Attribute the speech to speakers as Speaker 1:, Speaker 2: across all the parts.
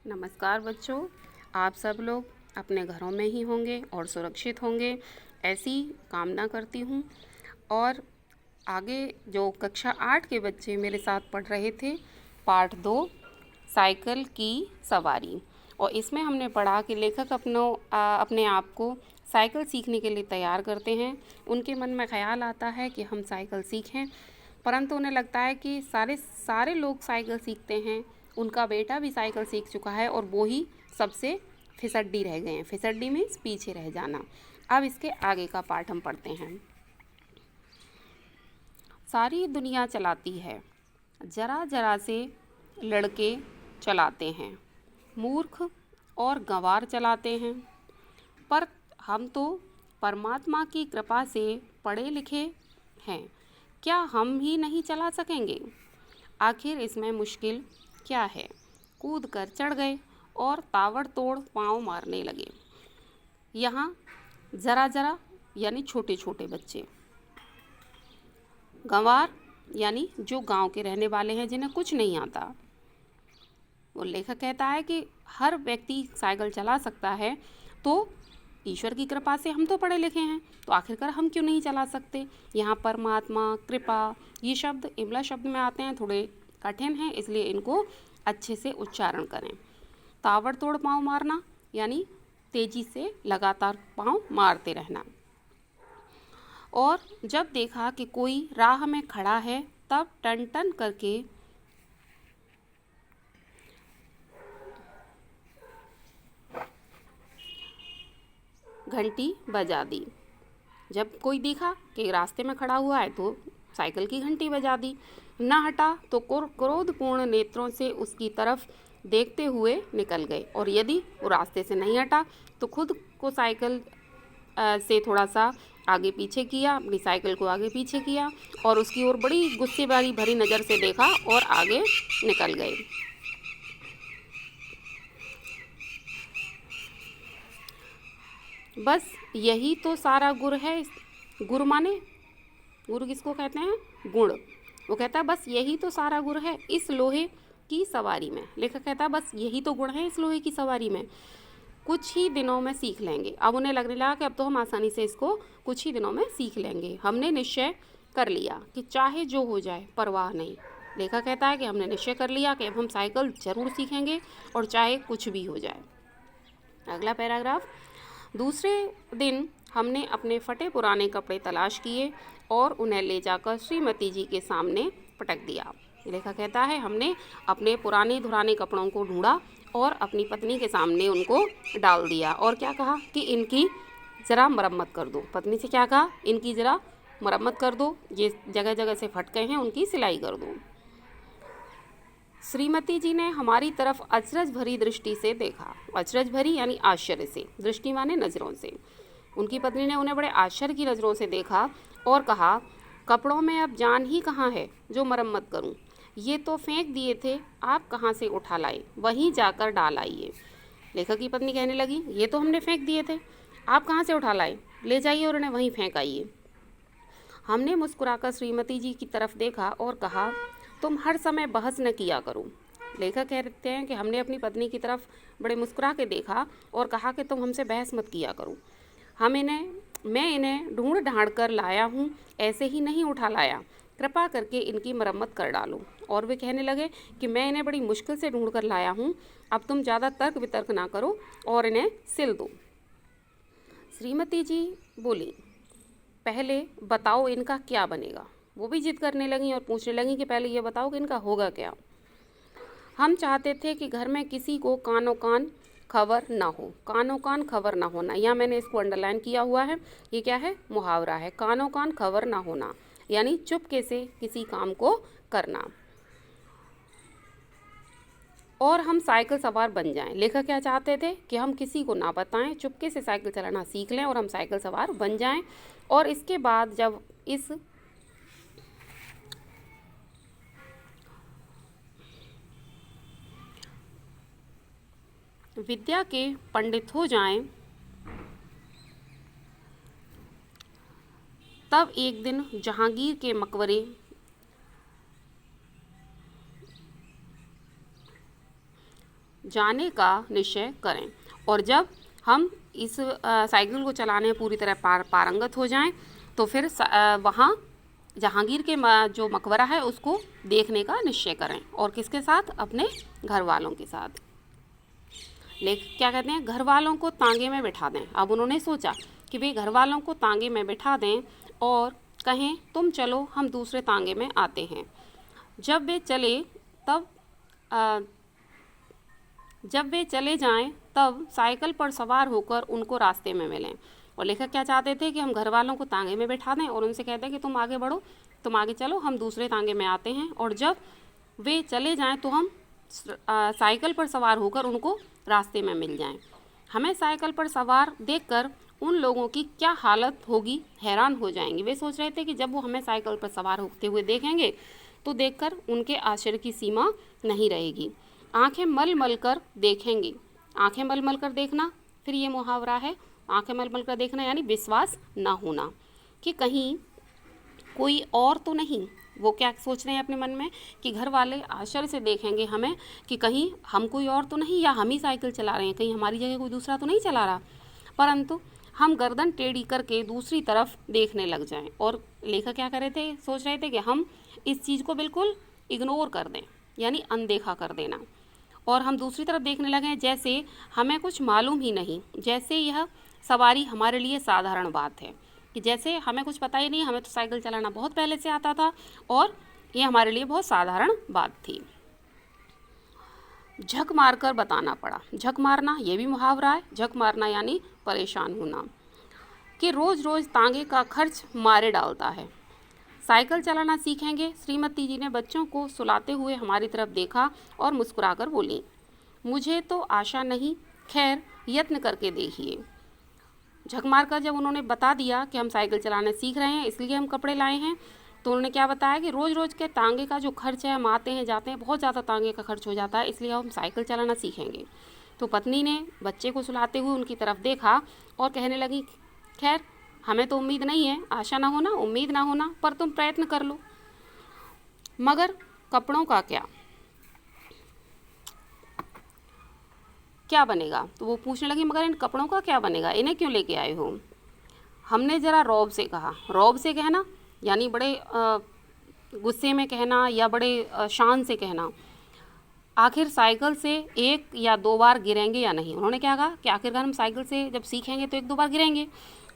Speaker 1: नमस्कार बच्चों, आप सब लोग अपने घरों में ही होंगे और सुरक्षित होंगे, ऐसी कामना करती हूँ। और आगे जो कक्षा 8 के बच्चे मेरे साथ पढ़ रहे थे, पाठ 2 साइकिल की सवारी, और इसमें हमने पढ़ा कि लेखक अपने आप को साइकिल सीखने के लिए तैयार करते हैं। उनके मन में ख्याल आता है कि हम साइकिल सीखें, परंतु उन्हें लगता है कि सारे लोग साइकिल सीखते हैं, उनका बेटा भी साइकिल सीख चुका है और वो ही सबसे फिसड्डी रह गए हैं। फिसड्डी मीन्स पीछे रह जाना। अब इसके आगे का पाठ हम पढ़ते हैं। सारी दुनिया चलाती है, जरा जरा से लड़के चलाते हैं, मूर्ख और गंवार चलाते हैं, पर हम तो परमात्मा की कृपा से पढ़े लिखे हैं, क्या हम ही नहीं चला सकेंगे? आखिर इसमें मुश्किल क्या है? कूद कर चढ़ गए और ताबड़तोड़ पाँव मारने लगे। यहाँ ज़रा ज़रा यानी छोटे छोटे बच्चे, गंवार यानी जो गांव के रहने वाले हैं, जिन्हें कुछ नहीं आता। वो लेखक कहता है कि हर व्यक्ति साइकिल चला सकता है, तो ईश्वर की कृपा से हम तो पढ़े लिखे हैं, तो आखिरकार हम क्यों नहीं चला सकते? यहाँ परमात्मा, कृपा, ये शब्द इमला शब्द में आते हैं, थोड़े कठिन हैं, इसलिए इनको अच्छे से उच्चारण करें। ताबड़तोड़ पाँव मारना यानी तेजी से लगातार पाँव मारते रहना। और जब देखा कि कोई राह में खड़ा है, तब टन टन करके घंटी बजा दी। जब कोई देखा कि रास्ते में खड़ा हुआ है तो साइकिल की घंटी बजा दी। न हटा तो क्रोधपूर्ण नेत्रों से उसकी तरफ देखते हुए निकल गए, और यदि वो रास्ते से नहीं हटा तो खुद को साइकिल से थोड़ा सा आगे पीछे किया, अपनी साइकिल को आगे पीछे किया और उसकी ओर बड़ी गुस्से भरी नज़र से देखा और आगे निकल गए। बस यही तो सारा गुर है। गुर माने, गुरु किसको कहते हैं? गुण। वो कहता है बस यही तो सारा गुण है इस लोहे की सवारी में। लेखक कहता है बस यही तो गुण है इस लोहे की सवारी में, कुछ ही दिनों में सीख लेंगे। अब उन्हें लगने लगा कि अब तो हम आसानी से इसको कुछ ही दिनों में सीख लेंगे। हमने निश्चय कर लिया कि चाहे जो हो जाए परवाह नहीं। लेखक कहता है कि हमने निश्चय कर लिया कि अब हम साइकिल जरूर सीखेंगे और चाहे कुछ भी हो जाए। अगला पैराग्राफ। दूसरे दिन हमने अपने फटे पुराने कपड़े तलाश किए और उन्हें ले जाकर श्रीमती जी के सामने पटक दिया। लेखक कहता है हमने अपने पुराने धुराने कपड़ों को ढूंढा और अपनी पत्नी के सामने उनको डाल दिया, और क्या कहा कि इनकी ज़रा मरम्मत कर दो। पत्नी से क्या कहा? इनकी ज़रा मरम्मत कर दो, ये जगह जगह से फट गए हैं, उनकी सिलाई कर दो। श्रीमती जी ने हमारी तरफ अचरज भरी दृष्टि से देखा। अचरज भरी यानी आश्चर्य से, दृष्टि माने नज़रों से। उनकी पत्नी ने उन्हें बड़े आश्चर्य की नज़रों से देखा और कहा, कपड़ों में अब जान ही कहाँ है जो मरम्मत करूं? ये तो फेंक दिए थे, आप कहाँ से उठा लाए? वहीं जाकर डाल आइए। लेखक की पत्नी कहने लगी, ये तो हमने फेंक दिए थे, आप कहाँ से उठा लाए? ले जाइए और उन्हें वहीं फेंक आइए। हमने मुस्कुराकर श्रीमती जी की तरफ देखा और कहा, तुम हर समय बहस न किया करो। लेखक कहते हैं कि हमने अपनी पत्नी की तरफ बड़े मुस्कुरा के देखा और कहा कि तुम हमसे बहस मत किया करो। मैं इन्हें ढूंढ ढांढ कर लाया हूँ, ऐसे ही नहीं उठा लाया। कृपा करके इनकी मरम्मत कर डालो। और वे कहने लगे कि मैं इन्हें बड़ी मुश्किल से ढूंढ कर लाया हूँ, अब तुम ज़्यादा तर्क वितर्क ना करो और इन्हें सिल दो। श्रीमती जी बोली, पहले बताओ इनका क्या बनेगा? वो भी जिद करने लगी और पूछने लगी कि पहले ये बताओ कि इनका होगा क्या। हम चाहते थे कि घर में किसी को कानो कान खबर ना हो। कानो कान खबर ना होना, यहाँ मैंने इसको अंडरलाइन किया हुआ है। ये क्या है? मुहावरा है। कानो कान खबर ना होना यानी चुपके से किसी काम को करना। और हम साइकिल सवार बन जाएं। लेखक क्या चाहते थे कि हम किसी को ना बताएं, चुपके से साइकिल चलाना सीख लें और हम साइकिल सवार बन जाएं। और इसके बाद जब इस विद्या के पंडित हो जाएं, तब एक दिन जहांगीर के मकबरे जाने का निश्चय करें। और जब हम इस साइकिल को चलाने में पूरी तरह पारंगत हो जाएं तो फिर वहाँ जहांगीर के जो मकबरा है उसको देखने का निश्चय करें। और किसके साथ? अपने घर वालों के साथ। लेकिन क्या कहते हैं? घर वालों को तांगे में बिठा दें। अब उन्होंने सोचा कि भाई घर वालों को तांगे में बिठा दें और कहें तुम चलो हम दूसरे तांगे में आते हैं। जब वे चले जाएं तब साइकिल पर सवार होकर उनको रास्ते में मिलें। और लेखक क्या चाहते थे कि हम घर वालों को तांगे में बिठा दें और उनसे कहते हैं कि तुम आगे बढ़ो, तुम आगे चलो, हम दूसरे तांगे में आते हैं। और जब वे चले जाएं तो हम साइकिल पर सवार होकर उनको रास्ते में मिल जाएं। हमें साइकिल पर सवार देखकर उन लोगों की क्या हालत होगी, हैरान हो जाएंगे। वे सोच रहे थे कि जब वो हमें साइकिल पर सवार होते हुए देखेंगे तो देखकर उनके आश्चर्य की सीमा नहीं रहेगी। आंखें मल मल कर देखेंगे। आंखें मल मल कर देखना, फिर ये मुहावरा है, आंखें मल मल कर देखना यानी विश्वास ना होना कि कहीं कोई और तो नहीं। वो क्या सोच रहे हैं अपने मन में कि घर वाले आश्चर्य से देखेंगे हमें कि कहीं हम कोई और तो नहीं, या हम ही साइकिल चला रहे हैं, कहीं हमारी जगह कोई दूसरा तो नहीं चला रहा। परंतु हम गर्दन टेढ़ी करके दूसरी तरफ देखने लग जाएं। और लेखक क्या कर रहे थे? सोच रहे थे कि हम इस चीज़ को बिल्कुल इग्नोर कर दें, यानी अनदेखा कर देना, और हम दूसरी तरफ देखने लगें जैसे हमें कुछ मालूम ही नहीं, जैसे यह सवारी हमारे लिए साधारण बात है, कि जैसे हमें कुछ पता ही नहीं, हमें तो साइकिल चलाना बहुत पहले से आता था और ये हमारे लिए बहुत साधारण बात थी। झक मारकर बताना पड़ा। झक मारना ये भी मुहावरा है। झक मारना यानी परेशान होना, कि रोज़ रोज़ तांगे का खर्च मारे डालता है। साइकिल चलाना सीखेंगे। श्रीमती जी ने बच्चों को सुलाते हुए हमारी तरफ देखा और मुस्कुराकर बोली, मुझे तो आशा नहीं, खैर यत्न करके देखिए। झक मारकर जब उन्होंने बता दिया कि हम साइकिल चलाना सीख रहे हैं इसलिए हम कपड़े लाए हैं, तो उन्होंने क्या बताया कि रोज़ रोज़ के तांगे का जो खर्च है, हम आते हैं जाते हैं, बहुत ज़्यादा तांगे का खर्च हो जाता है, इसलिए हम साइकिल चलाना सीखेंगे। तो पत्नी ने बच्चे को सुलाते हुए उनकी तरफ देखा और कहने लगी, खैर हमें तो उम्मीद नहीं है, आशा ना होना, उम्मीद ना होना, पर तुम प्रयत्न कर लो। मगर कपड़ों का क्या बनेगा? तो वो पूछने लगी, मगर इन कपड़ों का क्या बनेगा, इन्हें क्यों लेके आए हो? हमने ज़रा रौब से कहा। रौब से कहना यानी बड़े गुस्से में कहना या बड़े शान से कहना, आखिर साइकिल से 1 या 2 बार गिरेंगे या नहीं। उन्होंने क्या कहा कि आखिरकार हम साइकिल से जब सीखेंगे तो 1-2 बार गिरेंगे,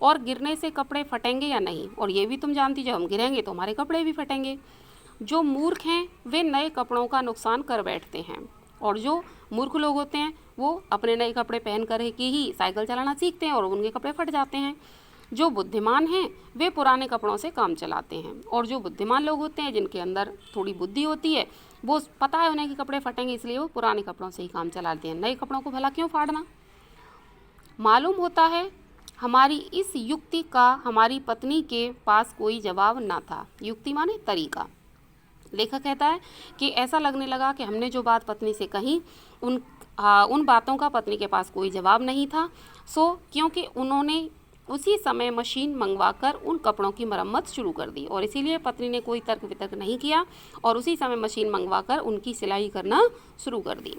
Speaker 1: और गिरने से कपड़े फटेंगे या नहीं। और ये भी तुम जानती, जब हम गिरेंगे तो हमारे कपड़े भी फटेंगे। जो मूर्ख हैं वे नए कपड़ों का नुकसान कर बैठते हैं, और जो मूर्ख लोग होते हैं वो अपने नए कपड़े पहन कर ही साइकिल चलाना सीखते हैं और उनके कपड़े फट जाते हैं। जो बुद्धिमान हैं वे पुराने कपड़ों से काम चलाते हैं, और जो बुद्धिमान लोग होते हैं जिनके अंदर थोड़ी बुद्धि होती है, वो पता है उन्हें कि कपड़े फटेंगे, इसलिए वो पुराने कपड़ों से ही काम चलाते हैं, नए कपड़ों को भला क्यों फाड़ना। मालूम होता है हमारी इस युक्ति का हमारी पत्नी के पास कोई जवाब ना था। युक्ति माने तरीका। लेखक कहता है कि ऐसा लगने लगा कि हमने जो बात पत्नी से कही उन बातों का पत्नी के पास कोई जवाब नहीं था। क्योंकि उन्होंने उसी समय मशीन मंगवाकर उन कपड़ों की मरम्मत शुरू कर दी, और इसीलिए पत्नी ने कोई तर्क वितर्क नहीं किया और उसी समय मशीन मंगवाकर उनकी सिलाई करना शुरू कर दी।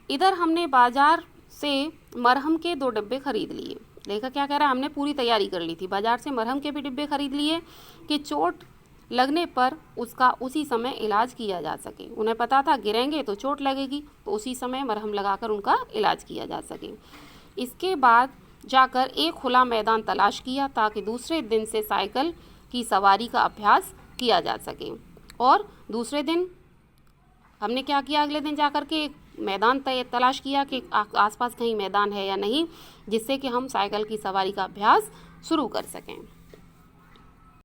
Speaker 1: इधर हमने बाजार से मरहम के 2 डिब्बे खरीद लिए। लेखक क्या कह रहा है, हमने पूरी तैयारी कर ली थी, बाजार से मरहम के भी डिब्बे खरीद लिए कि चोट लगने पर उसका उसी समय इलाज किया जा सके। उन्हें पता था गिरेंगे तो चोट लगेगी, तो उसी समय मरहम लगाकर उनका इलाज किया जा सके। इसके बाद जाकर एक खुला मैदान तलाश किया ताकि दूसरे दिन से साइकिल की सवारी का अभ्यास किया जा सके। और दूसरे दिन हमने क्या किया, अगले दिन जाकर के एक मैदान तलाश किया कि आसपास कहीं मैदान है या नहीं, जिससे कि हम साइकिल की सवारी का अभ्यास शुरू कर सकें।